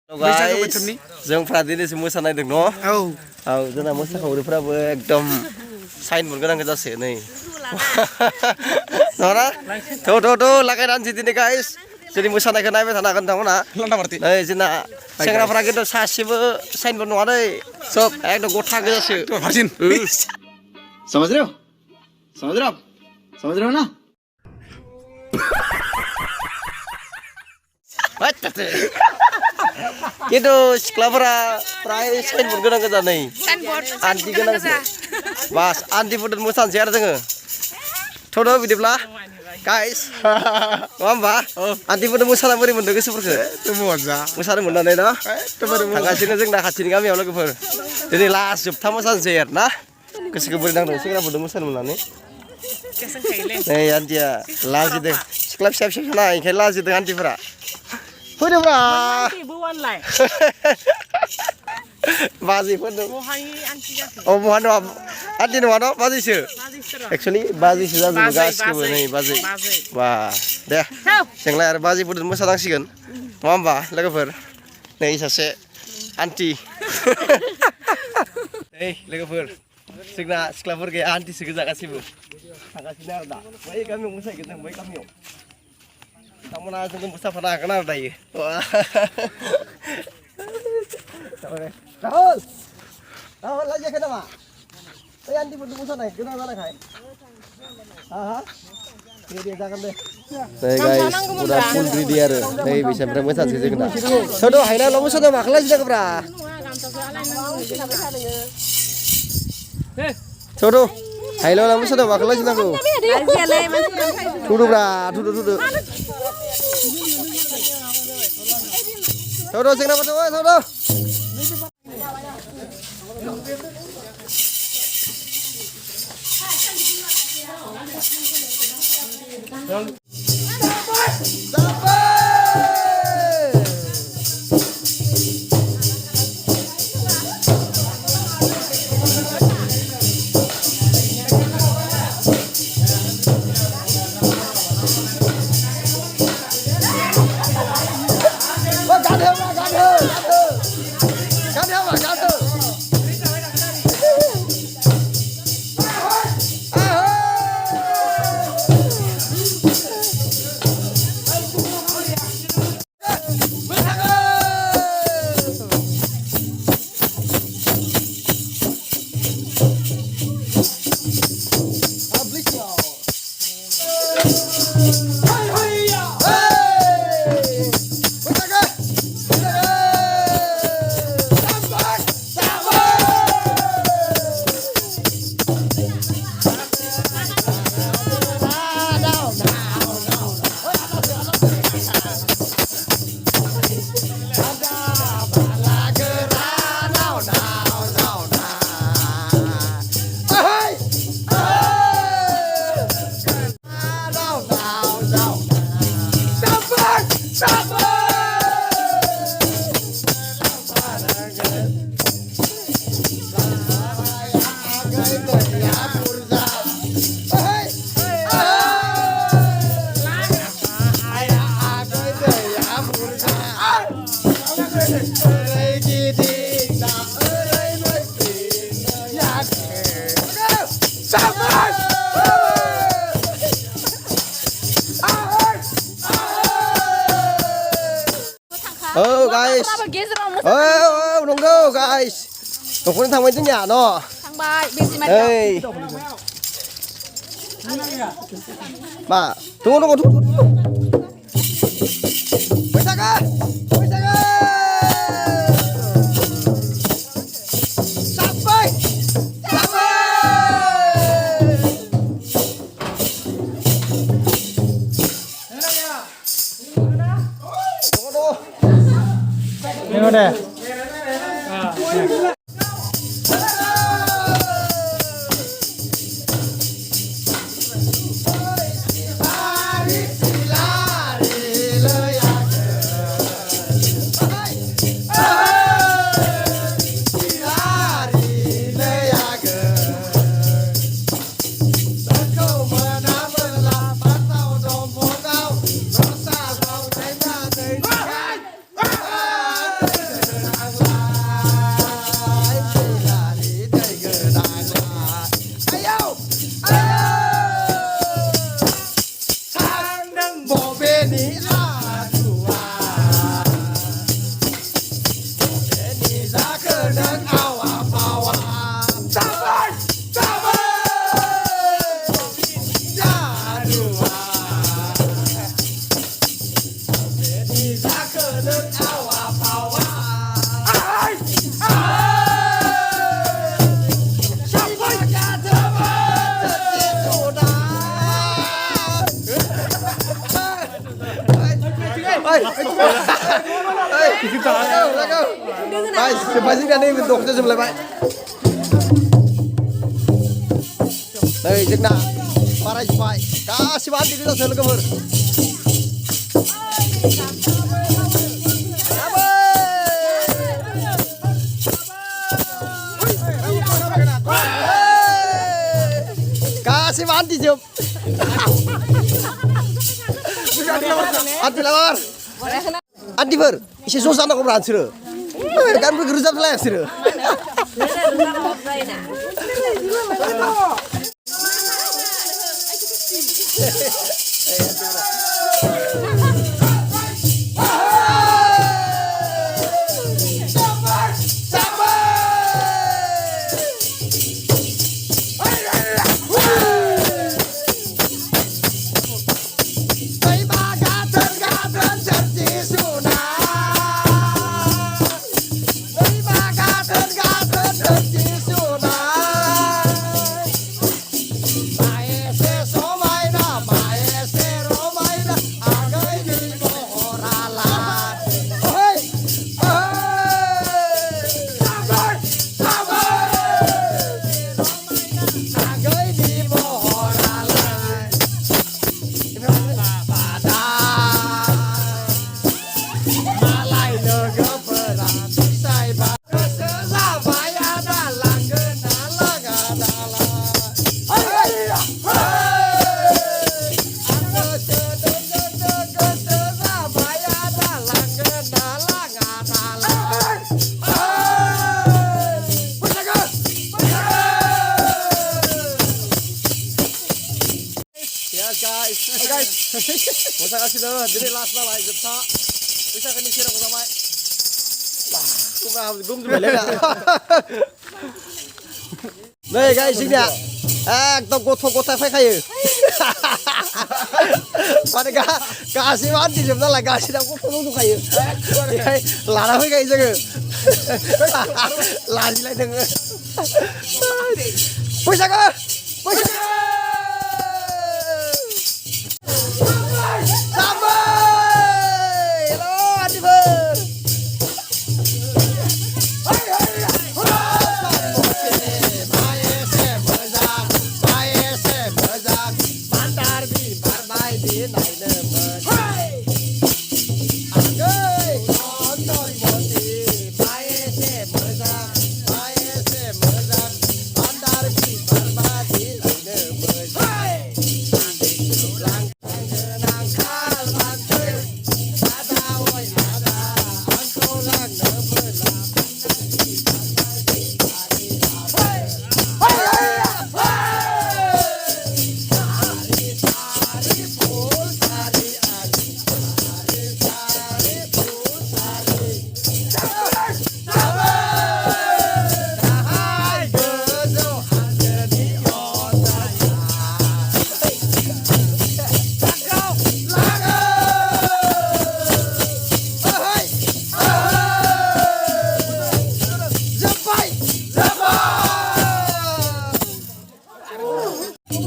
guys, जों दिनैसो मोसानायदों न' औ जोंना मोसाखावरिफ्राबो एकदम साइन बर्ड गोनां गोजासो नै नङाना थ' लागायनानैसै दिनै गाइस जोंनि मोसानायखौ नायबाय थानो हागोन नोंथांमोना नै जोंना सेंग्राफ्रा खिन्थु सासेबो साइन बर्ड नङा दै सब एकदम गथा गोजासो समझ रहे हो समझ रहे हो ना किन्तु सिख्लाफोरा प्राय साइन बर्ड गोनां गोजा नै आन्टि गोनांसो बास आन्टिफोरजों मोसानोसै आरो जोङो थ' बिदिब्ला गाइस नङा होमबा आन्टिफोरजों मोसाना बोरै मोनदों गोसोफोरखौ मोसानो मोननानै ना थांगासिनो जोंना खाथिनि गामियाव लोगोफोर दिनै लास्ट जोबथा मोसानोसै आरो ना गोसोखौ बोरै नांदों सेंग्राफोरजों मोसानो मोननानै नै आन्टिया लाजिदों सिख्ला फिसा ना ओंखायनो लाजिदों आन्टिफोरा फैदोंब्रा बाजैफोरदों अ बहा नङा आन्टि नङा न' बाजैसो एक्सुवेलि बाजैसो जाजोबो गासिबो नै बाजै बा दे जोंलाय आरो बाजैफोरजों मोसानांसिगोन नङा होमबा लोगोफोर नै सासे आन्टि नै लोगोफोर जोंना सिख्लाफोर गैया आन्टिसो गोजा गासिबो थांगासिनो आरो दा बै गामियाव मोसाहैगोन जों बै गामियाव बिथांमोना जोंखौ मोसाफानो हागोन आरो दायो राहुल लाजियाखै नामा बै आन्टिफोरजों मोसानाय गोनां जानायखाय दे जागोन दे गाइस पुरा फुल रेडि आरो नै बिसोरनिफ्राय मोसानोसै जों दा थ' हायनाल' मोसादों माखौ लाजिनांगौब्रा थ' हायनाल' मोसादों माखौ लाजिनांगौ थुदोब्रा थुदो थ' जोंना थ' guys nunggu guys nungguin thằng mấy đứa nhà nó thằng bài bên gì mà hey bà tunggu Bisa sampai tunggu deh जोब्बाय जोंना नै दख'ना जोबलायबाय नै जोंना बारायजोब्बाय गासिबो आन्टि गोजासो लोगोफोर गासिबो आन्टि जोब आन्टि लाबार आन्टिफोर एसे ज' जानांगौब्रा नोंसोरो गानफोरखौ रोजाबलाया नोंसोरो मोसागासिनो दिनै लास्ट नालाय जोबथा बैसागोनि खेराखौ जाबाय गुमजोबबायलै नै गाइस जोंनिया एकदम गथ' गथाय फैखायो माने गासिबो आन्टिजोब नालाय गासिनाबो गथ' दंजोबखायो बेखाय लाना फैखायो जोङो लाजिलाय नोङो बैसागो बैसागो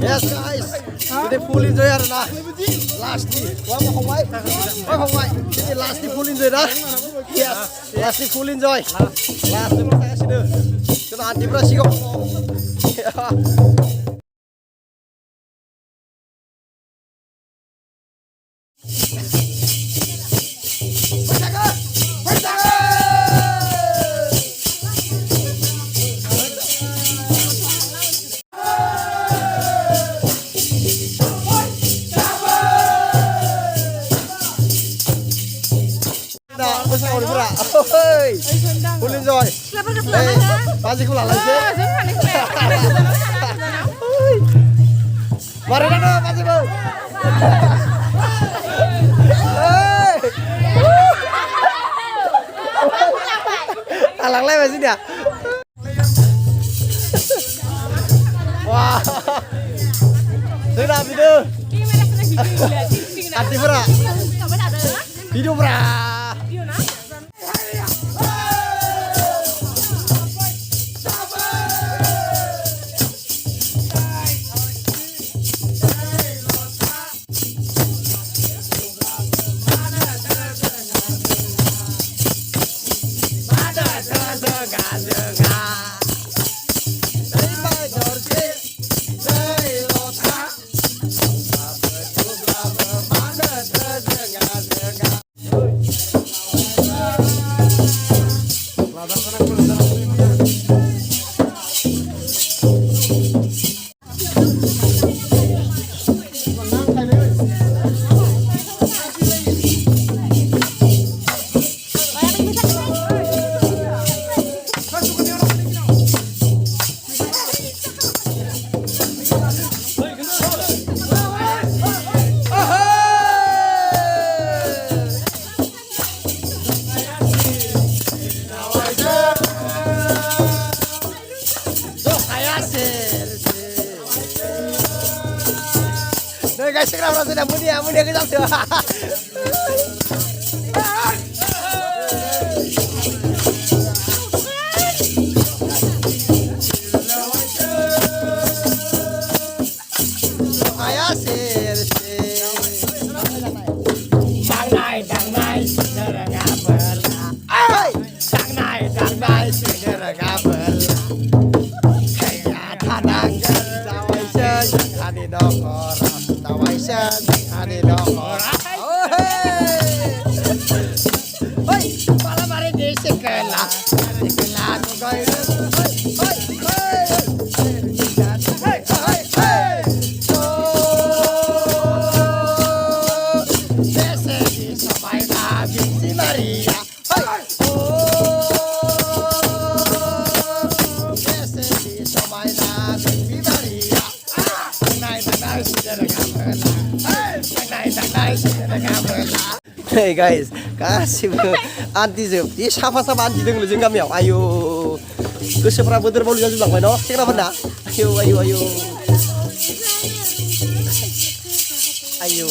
Yes guys, ini full enjoy ya na. Last ni, wah mau hongwai, ini last ni full enjoy dah. Yes, last ni full enjoy. Last ni saya sini, kita anti berasi kok. Full enjoy. Pasti kau lalai sih. Mari dulu, pasti bu. Alang leh masih dia. Wah. Sudah video. Aktif bra. Video bra. Guys, sekarang sudah mudia kita sudah. Hey guys, गासिबो आन्टिजोब बे साफा anti दङ जों गामियाव आयु गोसोफ्रा बोदोर बोलो जाजोबलांबाय न' सेंग्राफोरना आयु